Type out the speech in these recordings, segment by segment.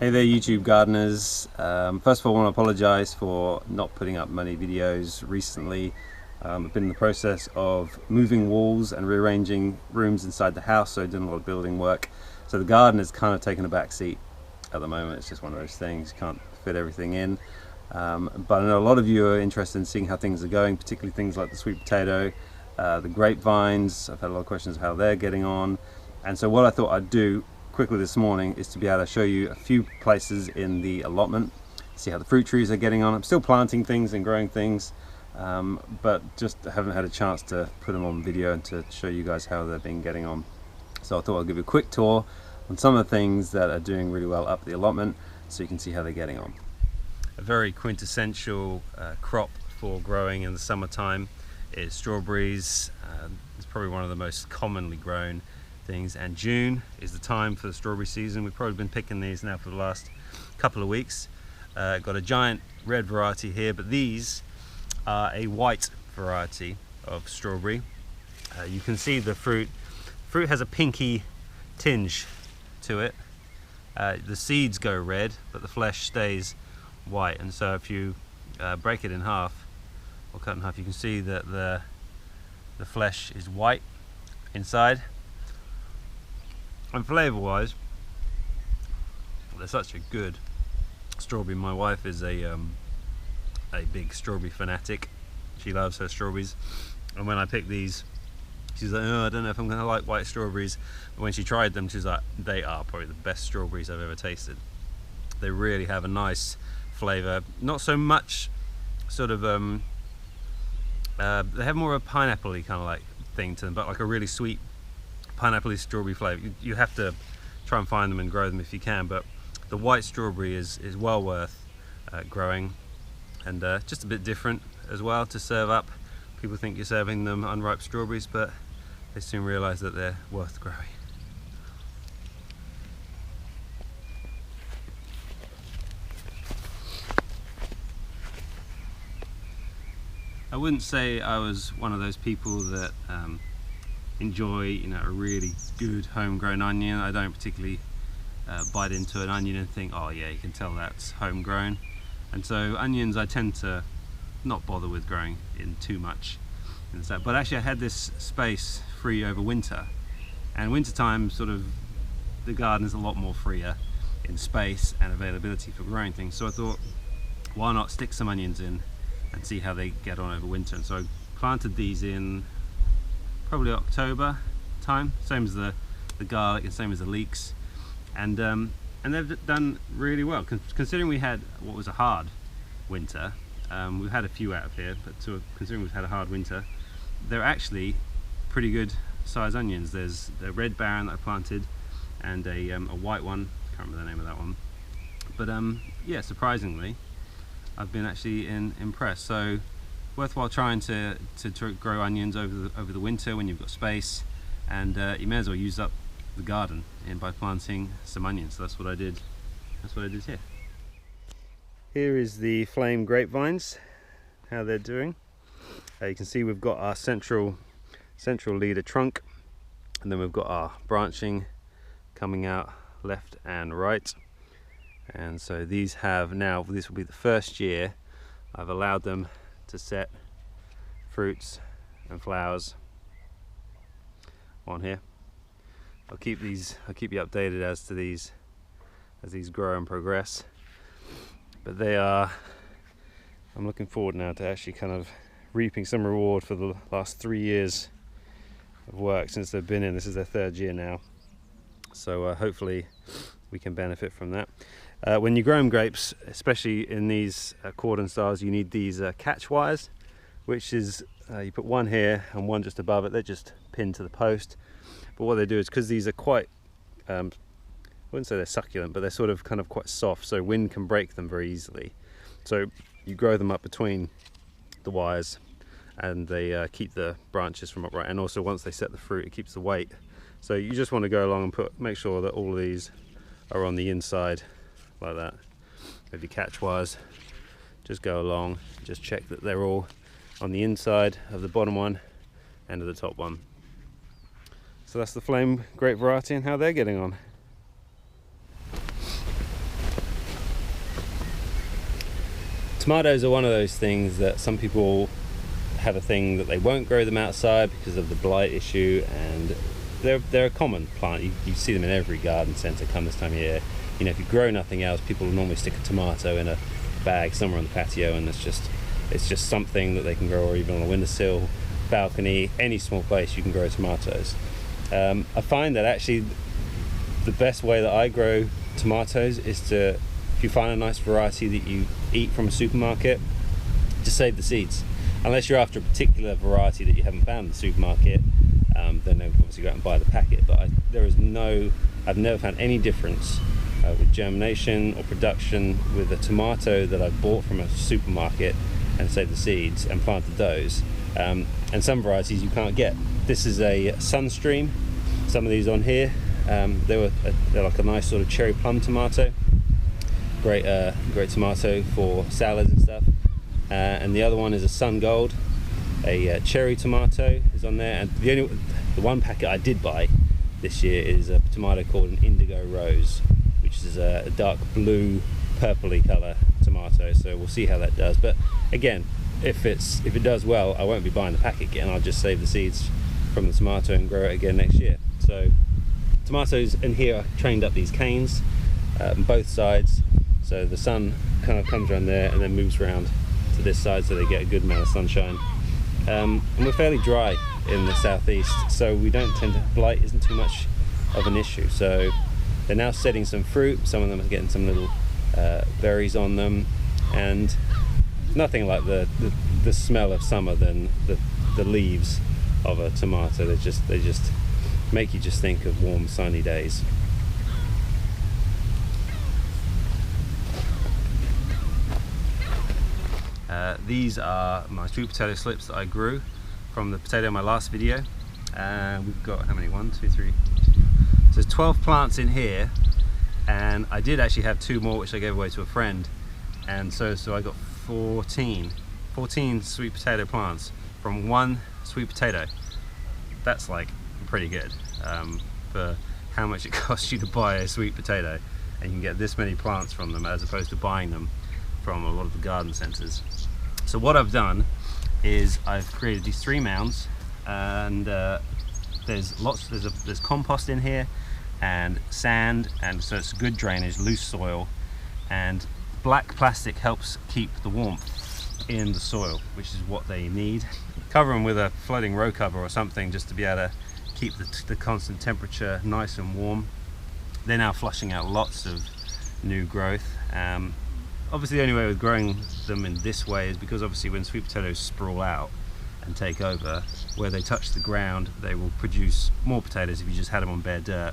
Hey there YouTube gardeners. First of all, I want to apologize for not putting up many videos recently. I've been in the process of moving walls and rearranging rooms inside the house, so doing a lot of building work. So the garden has kind of taken a back seat at the moment. It's just one of those things, you can't fit everything in. But I know a lot of you are interested in seeing how things are going, particularly things like the sweet potato, the grapevines. I've had a lot of questions of how they're getting on. And so what I thought I'd do quickly this morning is to be able to show you a few places in the allotment, see how the fruit trees are getting on. I'm still planting things and growing things, but just haven't had a chance to put them on video and to show you guys how they've been getting on. So I thought I'll give you a quick tour on some of the things that are doing really well up the allotment so you can see how they're getting on. A very quintessential crop for growing in the summertime is strawberries. It's probably one of the most commonly grown things, and June is the time for the strawberry season. We've probably been picking these now for the last couple of weeks. Got a giant red variety here, but these are a white variety of strawberry. You can see the fruit has a pinky tinge to it. The seeds go red, but the flesh stays white, and so if you break it in half or cut in half, you can see that the flesh is white inside. And flavour wise, they're such a good strawberry. My wife is a big strawberry fanatic. She loves her strawberries, and when I picked these, she's like, oh, I don't know if I'm going to like white strawberries. But when she tried them, she's like, they are probably the best strawberries I've ever tasted. They really have a nice flavour, not so much sort of they have more of a pineapple-y kind of like thing to them, but like a really sweet pineapple-y strawberry flavour. You have to try and find them and grow them if you can, but the white strawberry is well worth growing, and just a bit different as well to serve up. People think you're serving them unripe strawberries, but they soon realise that they're worth growing. I wouldn't say I was one of those people that enjoy, a really good homegrown onion. I don't particularly bite into an onion and think, oh yeah, you can tell that's homegrown. And so onions I tend to not bother with growing in too much. But actually I had this space free over winter, and wintertime sort of the garden is a lot more freer in space and availability for growing things. So I thought, why not stick some onions in and see how they get on over winter. And so I planted these in probably October time, same as the garlic and same as the leeks, and they've done really well considering we had what was a hard winter. We've had a few out of here, but considering we've had a hard winter, they're actually pretty good size onions. There's a red baron that I planted and a white one, can't remember the name of that one, but yeah, surprisingly I've been actually impressed. So worthwhile trying to grow onions over the winter when you've got space, and you may as well use up the garden by planting some onions. So that's what I did. That's what I did here. Here is the flame grapevines, how they're doing. You can see we've got our central leader trunk, and then we've got our branching coming out left and right. And so these have now, this will be the first year I've allowed them to set fruits and flowers on here. I'll keep you updated as these grow and progress. But they are, I'm looking forward now to actually kind of reaping some reward for the last 3 years of work since they've been in. This is their third year now. So hopefully we can benefit from that. When you grow grapes, especially in these cordon styles, you need these catch wires, which is you put one here and one just above it. They're just pinned to the post. But what they do is, because these are quite, I wouldn't say they're succulent, but they're sort of kind of quite soft, so wind can break them very easily. So you grow them up between the wires, and they keep the branches from upright. And also once they set the fruit, it keeps the weight. So you just want to go along and make sure that all of these are on the inside like that. With your catch wires, just go along, just check that they're all on the inside of the bottom one and of the top one. So that's the flame grape variety and how they're getting on. Tomatoes are one of those things that some people have a thing that they won't grow them outside because of the blight issue, and they're a common plant. You see them in every garden centre come this time of year. You know, if you grow nothing else, people will normally stick a tomato in a bag somewhere on the patio, and it's just something that they can grow, or even on a windowsill, balcony, any small place you can grow tomatoes. I find that actually the best way that I grow tomatoes is to, if you find a nice variety that you eat from a supermarket, just save the seeds. Unless you're after a particular variety that you haven't found in the supermarket, then obviously go out and buy the packet. But I've never found any difference with germination or production with a tomato that I bought from a supermarket and saved the seeds and planted those. And some varieties you can't get. This is a Sunstream. Some of these on here, they're like a nice sort of cherry plum tomato. Great tomato for salads and stuff. And the other one is a Sun Gold, a cherry tomato is on there. And the one packet I did buy this year is a tomato called an Indigo Rose, which is a dark blue, purpley colour tomato. So we'll see how that does. But again, if it does well, I won't be buying the packet again. I'll just save the seeds from the tomato and grow it again next year. So tomatoes in here, I trained up these canes on both sides, so the sun kind of comes around there and then moves around to this side, so they get a good amount of sunshine. And we're fairly dry in the southeast, so we don't tend to, blight isn't too much of an issue. So they're now setting some fruit. Some of them are getting some little berries on them, and nothing like the smell of summer than the leaves of a tomato. They just make you just think of warm sunny days. These are my sweet potato slips that I grew from the potato in my last video. We've got how many? 1, 2, 3. So there's 12 plants in here, and I did actually have 2 more which I gave away to a friend, and so I got 14 sweet potato plants from 1 sweet potato. That's like pretty good for how much it costs you to buy a sweet potato, and you can get this many plants from them as opposed to buying them from a lot of the garden centres. So what I've done is I've created these 3 mounds, and there's compost in here and sand, and so it's good drainage, loose soil, and black plastic helps keep the warmth in the soil, which is what they need. Cover them with a floating row cover or something just to be able to keep the constant temperature nice and warm. They're now flushing out lots of new growth. Obviously the only way with growing them in this way is because obviously when sweet potatoes sprawl out and take over, where they touch the ground, they will produce more potatoes if you just had them on bare dirt.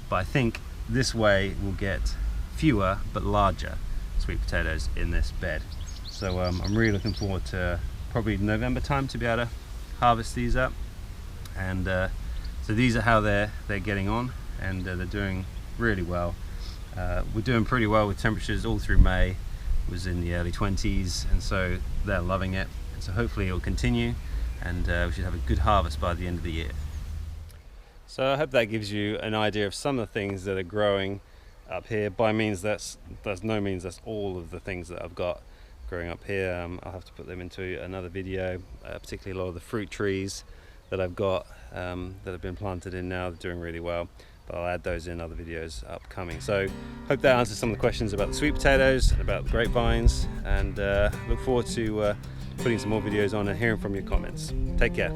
But I think this way we'll get fewer but larger sweet potatoes in this bed. So I'm really looking forward to probably November time to be able to harvest these up. And so these are how they're getting on, and they're doing really well. We're doing pretty well with temperatures all through May. It was in the early 20s, and so they're loving it. And so hopefully it will continue, and we should have a good harvest by the end of the year. So I hope that gives you an idea of some of the things that are growing up here. By means that's no means that's all of the things that I've got growing up here. I'll have to put them into another video, particularly a lot of the fruit trees that I've got that have been planted in now. They're doing really well, but I'll add those in other videos upcoming. So hope that answers some of the questions about the sweet potatoes and about the grapevines, and look forward to putting some more videos on and hearing from your comments. Take care.